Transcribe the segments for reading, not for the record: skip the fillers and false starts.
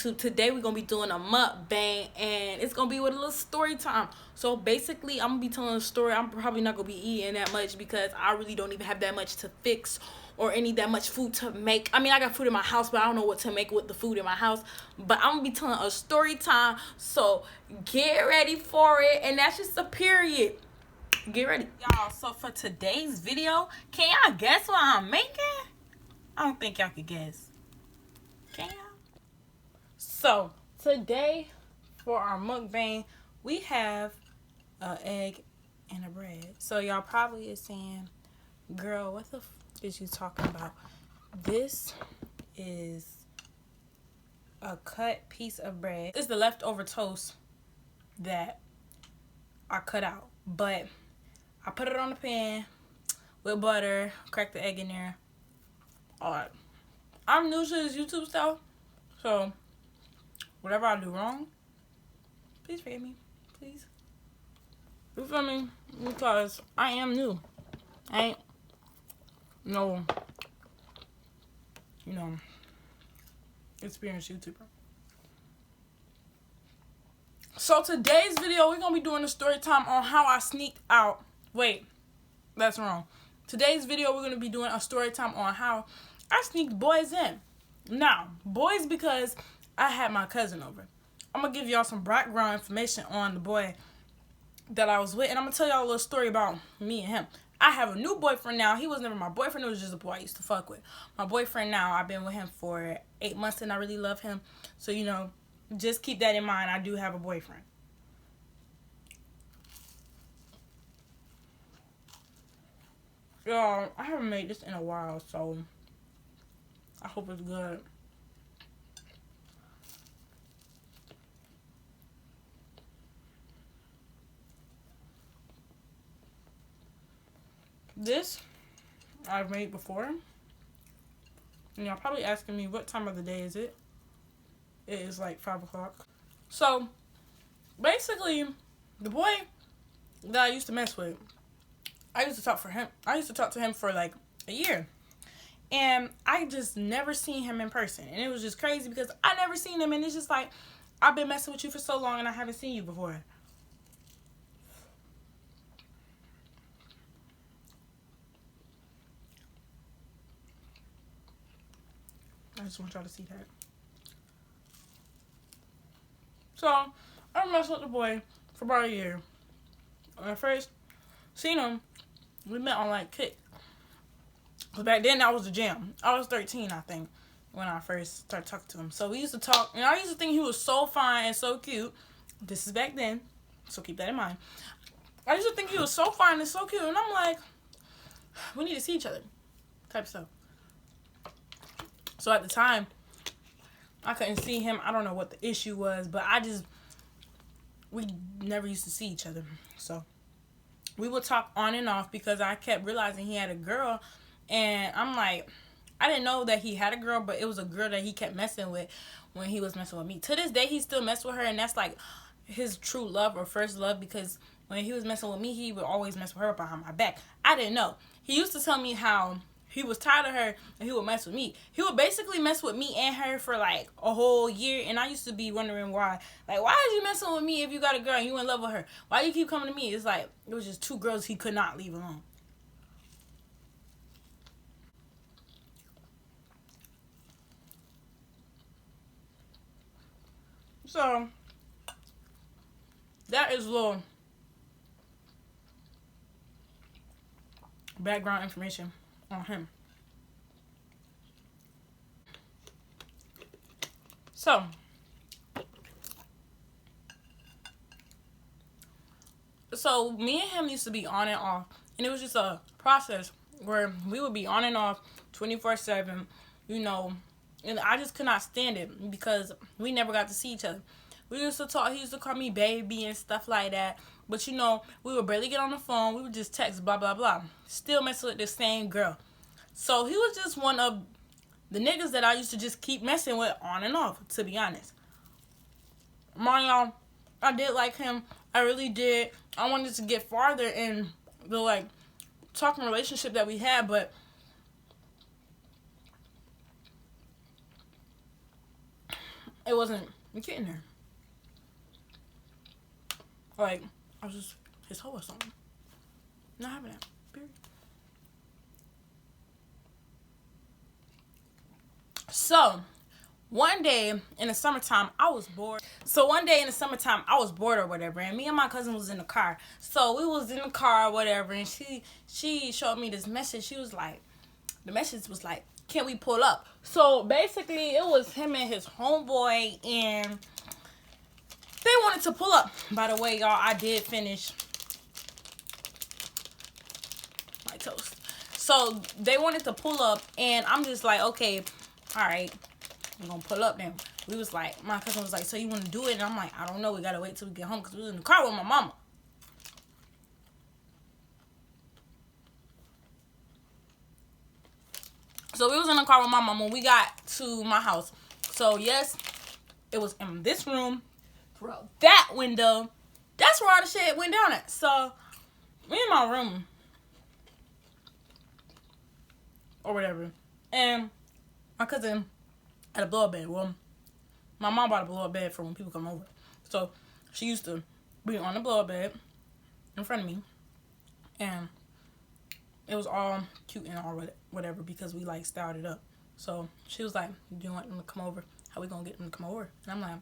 YouTube. Today we're gonna be doing a mukbang, and it's gonna be with a little story time. So basically, I'm gonna be telling a story. I'm probably not gonna be eating that much because I really don't even have that much to fix or any that much food to make. I mean, I got food in my house, but I don't know what to make with the food in my house. But I'm gonna be telling a story time, so get ready for it. And that's just a period. Get ready, y'all. So for today's video, can y'all guess what I'm making? I don't think y'all could guess. Can y'all? So today for our mukbang, we have an egg and a bread. So y'all probably is saying, girl, what the f is you talking about? This is a cut piece of bread. It's the leftover toast that I cut out, but I put it on the pan with butter, crack the egg in there. Alright, I'm new to this YouTube stuff, so whatever I do wrong, please forgive me, please. You feel me? Because I am new. I ain't no, experienced YouTuber. So today's video, we're going to be doing a story time on how I sneaked out. Wait, that's wrong. Today's video, we're going to be doing a story time on how I sneaked boys in. Now, boys because I had my cousin over. I'm going to give y'all some background information on the boy that I was with. And I'm going to tell y'all a little story about me and him. I have a new boyfriend now. He was never my boyfriend. It was just a boy I used to fuck with. My boyfriend now, I've been with him for 8 months and I really love him. So, just keep that in mind. I do have a boyfriend. Y'all, I haven't made this in a while, so I hope it's good. This I've made before. And y'all probably asking me what time of the day is it? It is like 5 o'clock. So basically, the boy that I used to mess with, I used to talk to him for like a year. And I just never seen him in person. And it was just crazy because I never seen him, and it's just like, I've been messing with you for so long and I haven't seen you before. I just want y'all to see that. So, I messed with the boy for about a year. When I first seen him, we met on like Kick. Because back then, that was the jam. I was 13, I think, when I first started talking to him. So, we used to talk, and I used to think he was so fine and so cute. This is back then, so keep that in mind. I used to think he was so fine and so cute, and I'm like, we need to see each other, type stuff. So, at the time, I couldn't see him. I don't know what the issue was, but we never used to see each other. So, we would talk on and off because I kept realizing he had a girl. And I'm like, I didn't know that he had a girl, but it was a girl that he kept messing with when he was messing with me. To this day, he still mess with her, and that's like his true love or first love, because when he was messing with me, he would always mess with her behind my back. I didn't know. He used to tell me how he was tired of her and he would mess with me. He would basically mess with me and her for like a whole year, and I used to be wondering why. Like, why are you messing with me if you got a girl and you in love with her? Why do you keep coming to me? It's like, it was just two girls he could not leave alone. So, that is a little background information on him. So, me and him used to be on and off, and it was just a process where we would be on and off 24/7, and I just could not stand it because we never got to see each other. We used to talk, he used to call me baby and stuff like that, but we would barely get on the phone, we would just text, blah, blah, blah. Still messing with the same girl. So he was just one of the niggas that I used to just keep messing with on and off, to be honest. Mind y'all, I did like him. I really did. I wanted to get farther in the talking relationship that we had, but it wasn't getting there. Like, I was just his hoe or something. Not having that. Period. So, one day in the summertime, I was bored. Or whatever, and me and my cousin was in the car. So we was in the car or whatever, and she showed me this message. She was like, the message was like, "Can we pull up?" So basically, it was him and his homeboy, and they wanted to pull up. By the way, y'all, I did finish my toast. So they wanted to pull up, and I'm just like, okay, all right, I'm gonna pull up then. We was like, my cousin was like, so you want to do it? And I'm like, I don't know. We gotta wait till we get home because we was in the car with my mama. So we was in the car with my mama when we got to my house. So yes, it was in this room, through that window. That's where all the shit went down at. So we in my room or whatever, and my cousin had a blow up bed. Well, my mom bought a blow up bed for when people come over. So she used to be on the blow up bed in front of me, and it was all cute and all whatever because we like styled it up. So she was like, "Do you want them to come over? How we gonna get them to come over?" And I'm like,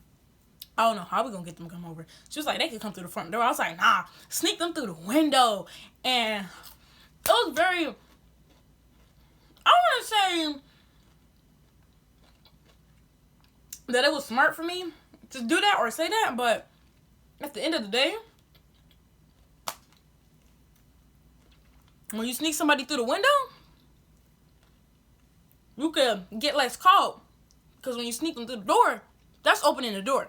"I don't know how we gonna get them to come over." She was like, "They could come through the front door." I was like, "Nah, sneak them through the window." And it was very, I want to say that it was smart for me to do that or say that, but at the end of the day, when you sneak somebody through the window, you could get less caught. Because when you sneak them through the door, that's opening the door.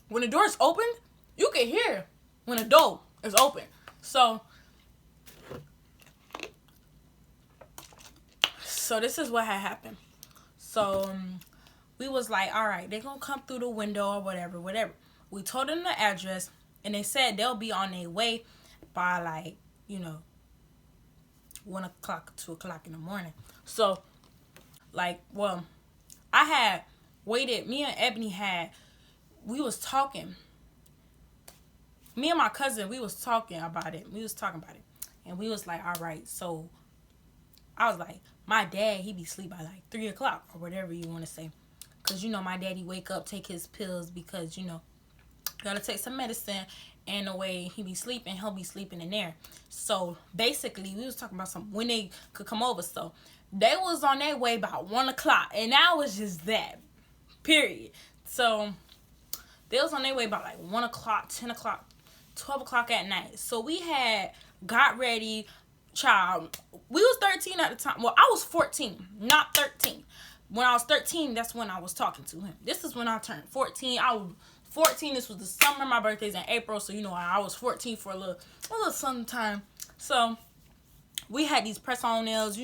When the door is open, you can hear when the door is open. So this is what had happened. So we was like, all right, they're going to come through the window or whatever. We told them the address, and they said they'll be on their way by, like, 1 o'clock, 2 o'clock in the morning. So, like, well, I had waited. Me and Ebony we was talking. Me and my cousin, we was talking about it. And we was like, all right, so I was like, my dad, he be asleep by like 3 o'clock or whatever you want to say. Because, my daddy wake up, take his pills because, gotta take some medicine. And the way he be sleeping, he'll be sleeping in there. So, basically, we was talking about when they could come over. So, they was on their way about 1 o'clock. And that was just that. Period. So, they was on their way about like 1 o'clock, 10 o'clock, 12 o'clock at night. So, we had got ready. Child, we was 13 at the time. Well, I was 14, not 13. When I was 13, that's when I was talking to him. This is when I turned 14. I was 14. This was the summer. My birthday's in April, so I was 14 for a little sometime. So we had these press-on nails,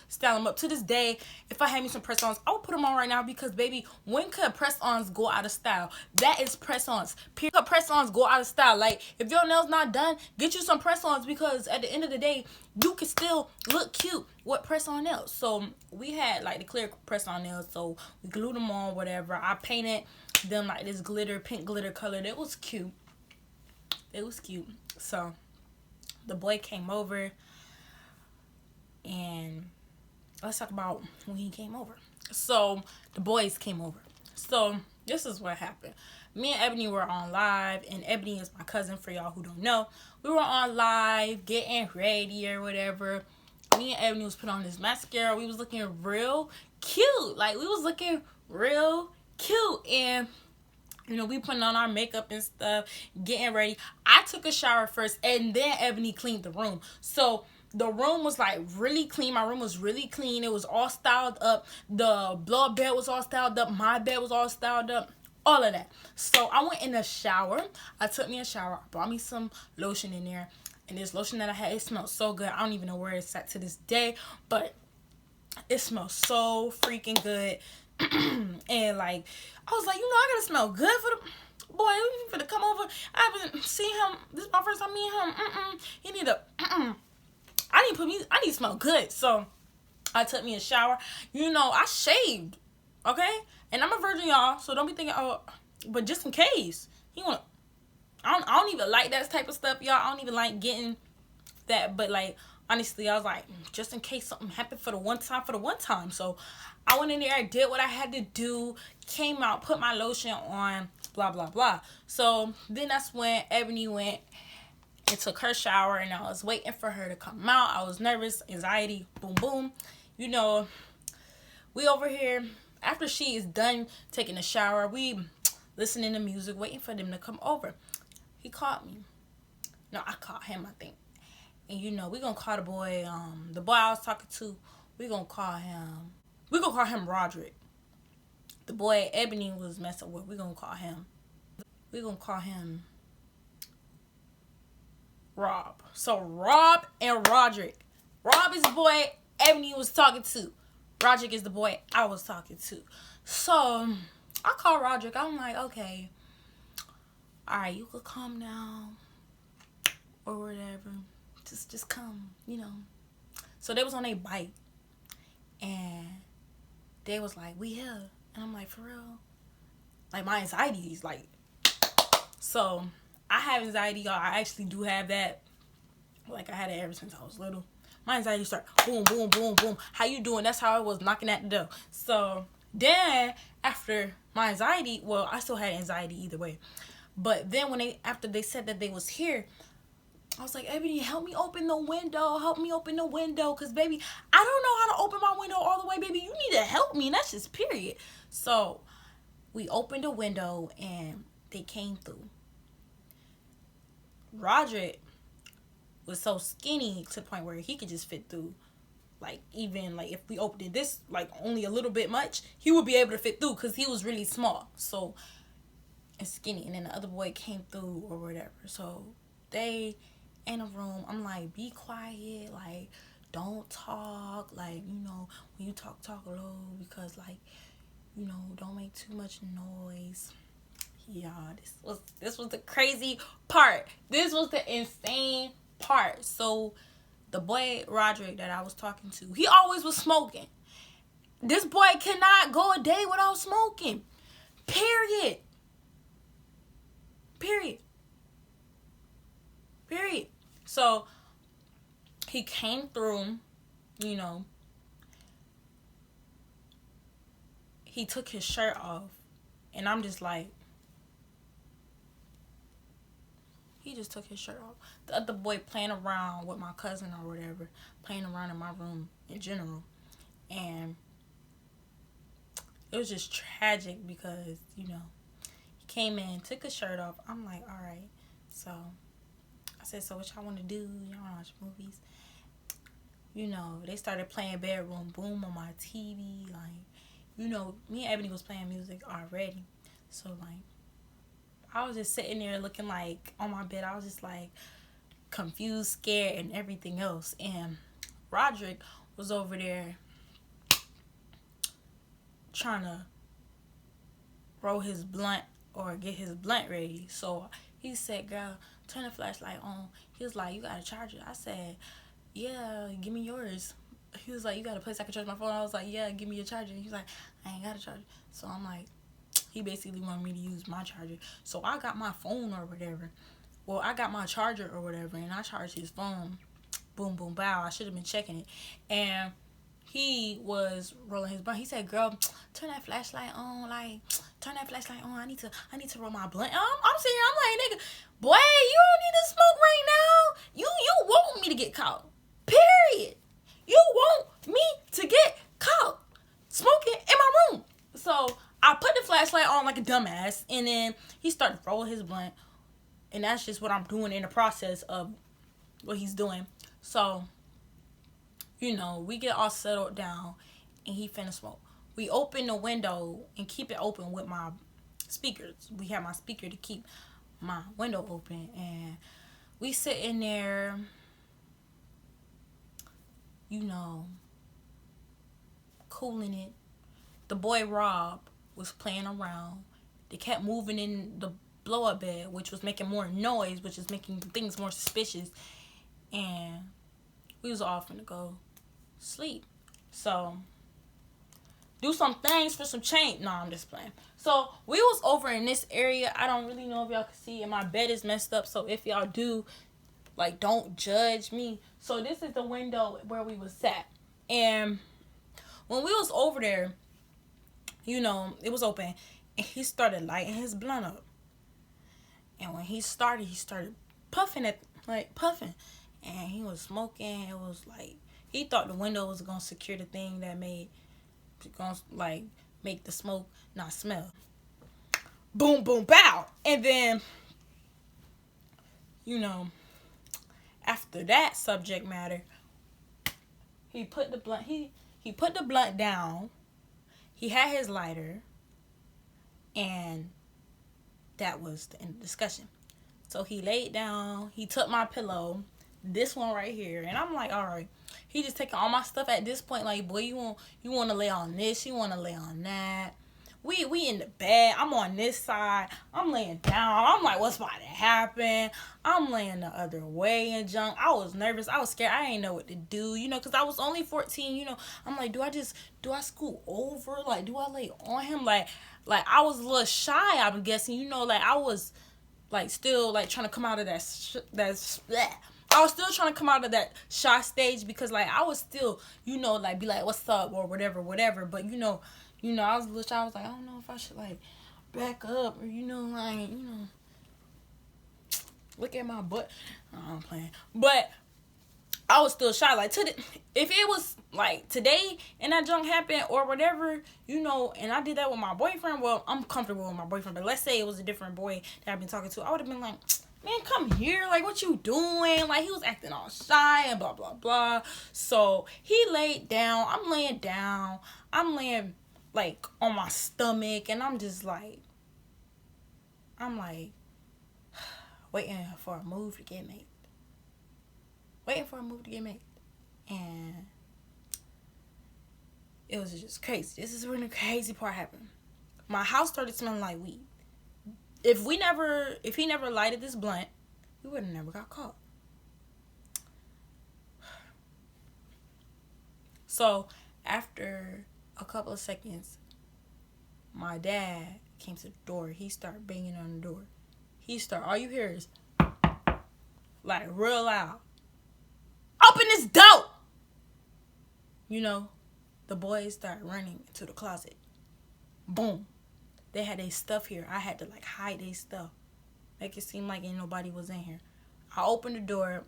style them up. To this day, if I had me some press-ons, I would put them on right now because, baby, when could press-ons go out of style? That is press-ons. Period. Press-ons go out of style. Like, if your nails not done, get you some press-ons because at the end of the day, you can still look cute with press-on nails. So we had, like, the clear press-on nails, so we glued them on, whatever. I painted them, like, this pink glitter color. It was cute. So the boy came over. And let's talk about when he came over. So the boys came over. So this is what happened. Me and Ebony were on live, and Ebony is my cousin for y'all who don't know. We were on live getting ready or whatever. Me and Ebony was put on this mascara. We was looking real cute. Like, we was looking real cute. And we putting on our makeup and stuff, getting ready. I took a shower first, and then Ebony cleaned the room. So the room was like really clean. My room was really clean. It was all styled up. The blow-up bed was all styled up. My bed was all styled up. All of that. So I went in the shower. I took me a shower. I brought me some lotion in there. And this lotion that I had, it smelled so good. I don't even know where it's at to this day. But it smells so freaking good. And like, I was like, I gotta smell good for the boy. We finna come over. I haven't seen him. This is my first time meeting him. He need to. I need to smell good. So I took me a shower. I shaved Okay? And I'm a virgin, y'all, so don't be thinking, oh, but just in case. He want I don't even like that type of stuff, y'all. I don't even like getting that, but like honestly, I was like, just in case something happened for the one time. So I went in there, I did what I had to do, came out, put my lotion on, blah blah blah. So then that's when Ebony went and took her shower, and I was waiting for her to come out. I was nervous, anxiety, boom boom. You know, we over here after she is done taking a shower, we listening to music, waiting for them to come over. He called me. No, I called him, I think. And you know, we gonna call the boy I was talking to, we gonna call him Roderick. The boy Ebony was messing with, we gonna call him Rob. So Rob and Roderick. Rob is the boy Ebony was talking to. Roderick is the boy I was talking to. So I called Roderick. I'm like, okay, alright, you could come down or whatever. Just come, you know. So they was on a bike and they was like, we here. And I'm like, for real? Like my anxiety is like, so I have anxiety, y'all. I actually do have that. Like I had it ever since I was little. My anxiety start boom, boom, boom, boom. How you doing? That's how I was knocking at the door. So then after my anxiety, well, I still had anxiety either way. But then after they said that they was here, I was like, Ebony, help me open the window. Help me open the window. Because, baby, I don't know how to open my window all the way, baby. You need to help me. And that's just period. So we opened the window and they came through. Roderick was so skinny to the point where he could just fit through. Like, even, like, if we opened it this, like, only a little bit much, he would be able to fit through because he was really small. So, and skinny. And then the other boy came through or whatever. So, they in a room, I'm like, be quiet, like, don't talk, like, you know, when you talk low, because, like, you know, don't make too much noise. Yeah, this was the crazy part. This was the insane part. So the boy Roderick that I was talking to, he always was smoking. This boy cannot go a day without smoking. Period. So he came through, you know, he took his shirt off, and I'm just like, he just took his shirt off. The other boy playing around with my cousin or whatever, playing around in my room in general. And it was just tragic because, you know, he came in, took his shirt off. I'm like, all right. So I said, so what y'all want to do? Y'all want to watch movies? You know, they started playing Bedroom Boom on my TV. Like, you know, me and Ebony was playing music already. So, like, I was just sitting there looking like, on my bed, I was just like confused, scared, and everything else. And Roderick was over there trying to roll his blunt or get his blunt ready. So he said, girl, turn the flashlight on. He was like, you got a charger? I said, yeah, give me yours. He was like, you got a place I can charge my phone? I was like, yeah, give me your charger. He was like, I ain't got a charger. So I'm like, he basically wanted me to use my charger. So I got my phone or whatever. Well, I got my charger or whatever, and I charged his phone. Boom, boom, bow. I should have been checking it. And he was rolling his blunt. He said, girl, turn that flashlight on. Like, turn that flashlight on. I need to roll my blunt. I'm sitting here, I'm like, nigga, boy, you don't need to smoke right now. You want me to get caught. Period. You want me to get caught smoking in my room. So I put the flashlight on like a dumbass, and then he started rolling his blunt, and that's just what I'm doing in the process of what he's doing. So, you know, we get all settled down, and he finna smoke. We open the window and keep it open with my speakers. We have my speaker to keep my window open, and we sitting there, you know, cooling it. The boy Rob was playing around. They kept moving in the blow-up bed, which was making more noise, which is making things more suspicious. And we was all finna go sleep. So do some things for some change. No, I'm just playing. So we was over in this area. I don't really know if y'all can see, and my bed is messed up. So if y'all do, like, don't judge me. So this is the window where we was sat, and when we was over there, you know, it was open, and he started lighting his blunt up. And when he started puffing puffing, and he was smoking. It was like he thought the window was gonna secure the thing that gonna like make the smoke not smell. Boom, boom, bow. And then, you know, after that subject matter, he put the blunt he put the blunt down. He had his lighter, and that was the end of the discussion. So he laid down, he took my pillow, this one right here, and I'm like, all right. He just taking all my stuff at this point, like, boy, you want to lay on this, you want to lay on that. We in the bed. I'm on this side. I'm laying down. I'm like, what's about to happen? I'm laying the other way and junk. I was nervous. I was scared. I didn't know what to do, you know, because I was only 14, you know. I'm like, do I scoot over? Like, do I lay on him? Like I was a little shy, I'm guessing, you know, like I was like still like trying to come out of I was still trying to come out of that shy stage, because like I was still, you know, like be like, what's up, or whatever, but you know, I was a little shy. I was like, I don't know if I should like back up, or, you know, like, you know, look at my butt. I'm playing, but I was still shy. Like, if it was like today and that junk happened or whatever, you know, and I did that with my boyfriend, well, I'm comfortable with my boyfriend, but let's say it was a different boy that I've been talking to, I would have been like, man, come here, like, what you doing? Like, he was acting all shy and blah, blah, blah. So he laid down. I'm laying down. I'm laying like on my stomach, and I'm like waiting for a move to get made. And it was just crazy. This is when the crazy part happened. My house started smelling like weed. If he never lighted this blunt, we would have never got caught. So after a couple of seconds, my dad came to the door. He started banging on the door. All you hear is like real loud, open this door. You know, the boys start running into the closet. Boom. They had their stuff here. I had to like hide their stuff, make it seem like ain't nobody was in here. I opened the door.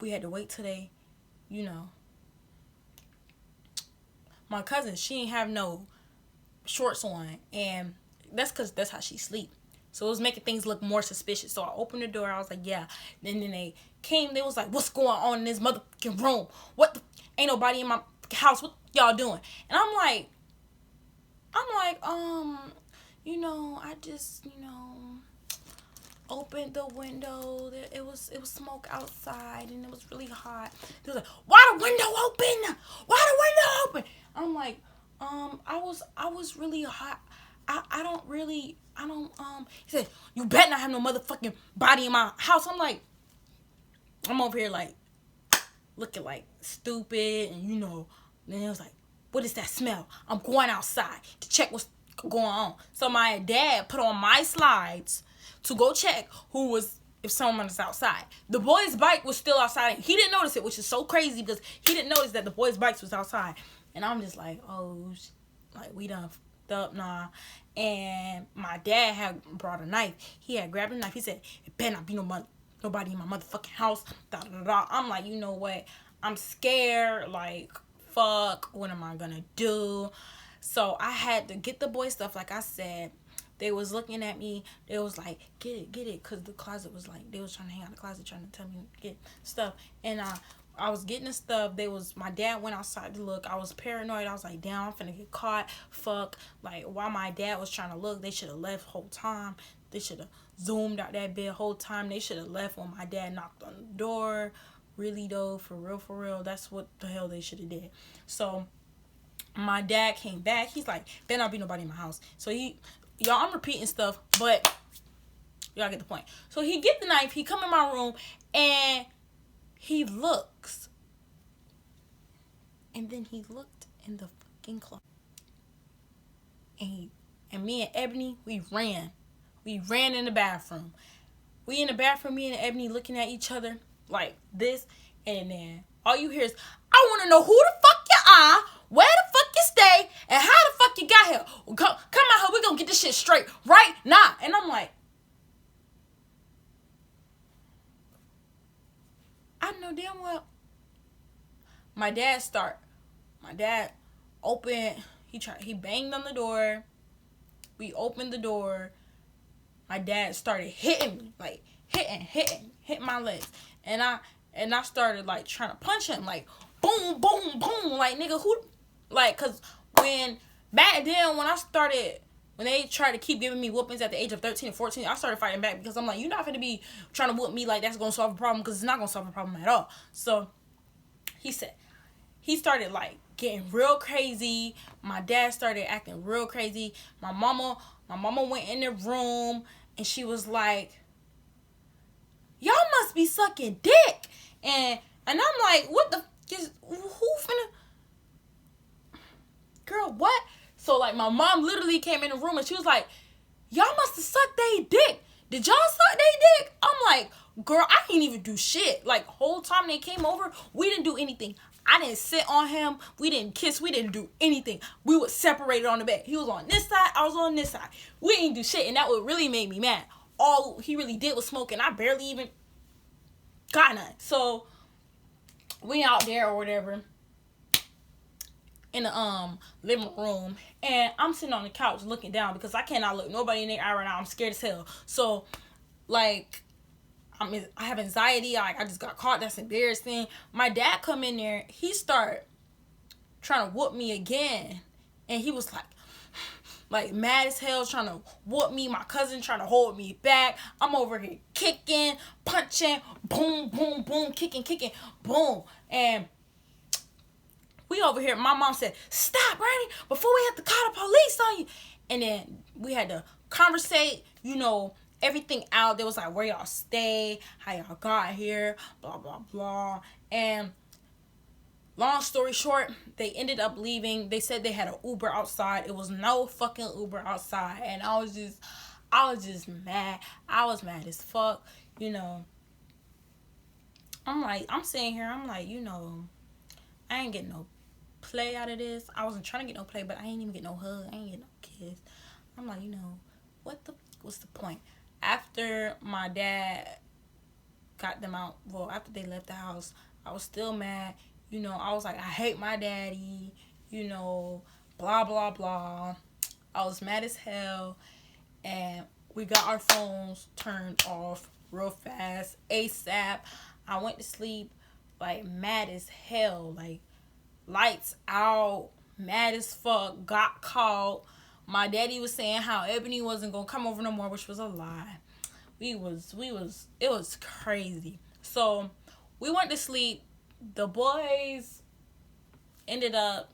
We had to wait till they, you know. My cousin, she ain't have no shorts on, and that's because that's how she sleep. So it was making things look more suspicious. So I opened the door. I was like, yeah. And then they came. They was like, what's going on in this motherfucking room? Ain't nobody in my house. What y'all doing? And I'm like, you know, I just, you know, opened the window. It was smoke outside, and it was really hot. They was like, why the window open? I'm like, I was really hot. I don't, he said, you better not have no motherfucking body in my house. I'm over here like, looking like stupid, and, you know, then it was like, what is that smell? I'm going outside to check what's going on. So my dad put on my slides to go check if someone was outside. The boy's bike was still outside. He didn't notice it, which is so crazy, because he didn't notice that the boy's bike was outside. And I'm just like, oh, like, we done fucked up, nah. And my dad had brought a knife. He had grabbed a knife. He said, it better not be nobody in my motherfucking house. Da, da, da. I'm like, you know what? I'm scared. Like, fuck. What am I gonna do? So I had to get the boy stuff. Like I said, they was looking at me. They was like, get it. Because the closet was like, they was trying to hang out in the closet, trying to tell me to get stuff. And I was getting the stuff. My dad went outside to look. I was paranoid. I was like, damn, I'm finna get caught. Fuck. Like, while my dad was trying to look, they should have left whole time. They should have zoomed out that bed whole time. They should have left when my dad knocked on the door. Really though, for real. That's what the hell they should have did. So my dad came back. He's like, better not be nobody in my house. So y'all, I'm repeating stuff, but y'all get the point. So he get the knife. He come in my room, and he looks. And then he looked in the fucking clothes. And me and Ebony, we ran. We ran in the bathroom. We in the bathroom, me and Ebony looking at each other like this. And then all you hear is, I want to know who the fuck you are, where the fuck you stay, and how the fuck you got here. Come out here, we gonna get this shit straight right now. And I'm like, I know damn well. My dad opened, he banged on the door. We opened the door. My dad started hitting me, like hitting my legs. And I started like trying to punch him, like boom, boom, boom, like nigga who, like, cause back then when they tried to keep giving me whoopings at the age of 13 and 14, I started fighting back because I'm like, you're not gonna be trying to whoop me like that's gonna solve a problem, because it's not gonna solve a problem at all. So he started like getting real crazy. My dad started acting real crazy. My mama went in the room and she was like, y'all must be sucking dick. And I'm like, what the who finna, girl, what? So like my mom literally came in the room and she was like, y'all must have sucked they dick. Did y'all suck they dick? I'm like, girl, I didn't even do shit. Like, whole time they came over, we didn't do anything. I didn't sit on him. We didn't kiss. We didn't do anything. We were separated on the bed. He was on this side. I was on this side. We didn't do shit. And that what really made me mad. All he really did was smoke, and I barely even got none. So we out there or whatever in the living room, and I'm sitting on the couch looking down because I cannot look nobody in their eye right now. I'm scared as hell. So like, I have anxiety. I just got caught. That's embarrassing. My dad come in there. He start trying to whoop me again. And he was like mad as hell, trying to whoop me. My cousin trying to hold me back. I'm over here kicking, punching, boom, boom, boom, kicking, boom. And we over here. My mom said, stop, Randy, before we have to call the police on you. And then we had to conversate, everything out. There was like, where y'all stay, how y'all got here, blah, blah, blah. And long story short, they ended up leaving. They said they had an Uber outside. It was no fucking Uber outside. And I was just mad. I was mad as fuck, I'm sitting here, I'm like, I ain't getting no play out of this. I wasn't trying to get no play, but I ain't even get no hug. I ain't get no kiss. I'm like, what's the point? After my dad got them out, after they left the house, I was still mad. I was like, I hate my daddy, blah, blah, blah. I was mad as hell. And we got our phones turned off real fast, ASAP. I went to sleep, like, mad as hell. Like, lights out, mad as fuck, got caught. My daddy was saying how Ebony wasn't gonna come over no more, which was a lie. It was crazy. So we went to sleep. The boys ended up,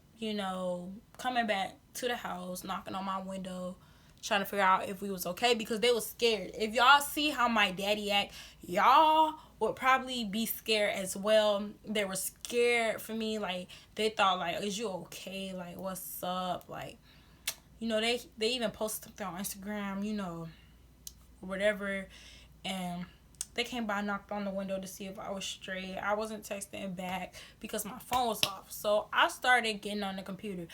coming back to the house, knocking on my window, trying to figure out if we was okay, because they was scared. If y'all see how my daddy act, y'all would probably be scared as well. They were scared for me. Like, they thought, like, is you okay? Like, what's up? Like, they even posted something on Instagram, or whatever. And they came by, knocked on the window to see if I was straight. I wasn't texting back because my phone was off. So I started getting on the computer.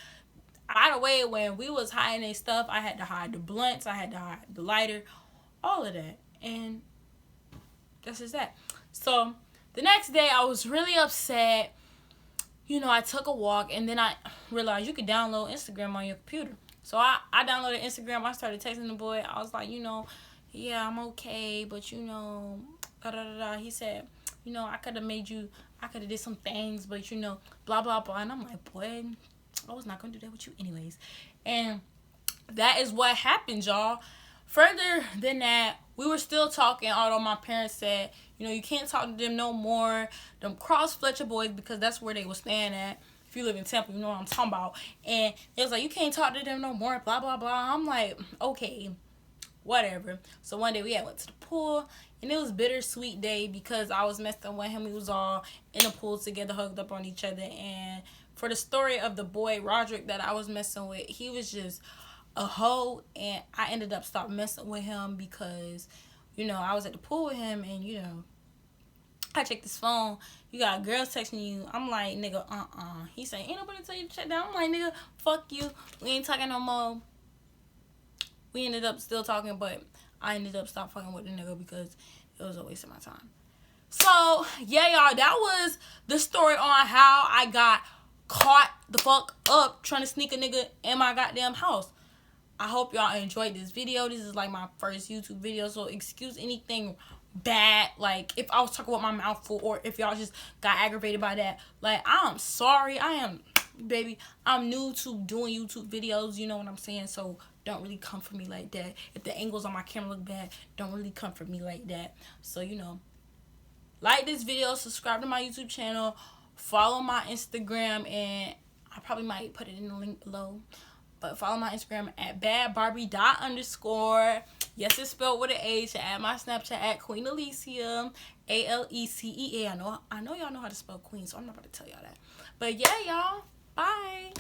By the way, when we was hiding their stuff, I had to hide the blunts. I had to hide the lighter. All of that. And that's just that. So the next day, I was really upset. I took a walk, and then I realized you could download Instagram on your computer. So I downloaded Instagram. I started texting the boy. I was like, yeah, I'm okay, but da da da da. He said, I could have did some things, but blah blah blah. And I'm like, boy, I was not gonna do that with you anyways. And that is what happened, y'all. Further than that, we were still talking, although my parents said, you can't talk to them no more. Them Cross Fletcher boys, because that's where they were staying at. If you live in Tampa, you know what I'm talking about. And it was like, you can't talk to them no more, blah, blah, blah. I'm like, okay, whatever. So one day we went to the pool, and it was a bittersweet day because I was messing with him. We was all in the pool together, hugged up on each other. And for the story of the boy Roderick that I was messing with, he was just a hoe, and I ended up stopping messing with him because, you know, I was at the pool with him, and, you know, I checked his phone. You got girls texting you. I'm like, nigga, He saying, ain't nobody tell you to check that. I'm like, nigga, fuck you. We ain't talking no more. We ended up still talking, but I ended up stop fucking with the nigga because it was a waste of my time. So, yeah, y'all, that was the story on how I got caught the fuck up trying to sneak a nigga in my goddamn house. I hope y'all enjoyed this video. This is like my first YouTube video, so excuse anything bad, like if I was talking with my mouth full, or if y'all just got aggravated by that. Like, I'm sorry. I'm new to doing YouTube videos, you know what I'm saying? So don't really come for me like that. If the angles on my camera look bad, don't really come for me like that. So, you know, like this video, subscribe to my YouTube channel, follow my Instagram, and I probably might put it in the link below. But follow my Instagram at badbarbie._. Yes, it's spelled with an H. Add my Snapchat at Queen Alicia, Alecea. I know y'all know how to spell Queen, so I'm not about to tell y'all that. But yeah, y'all. Bye.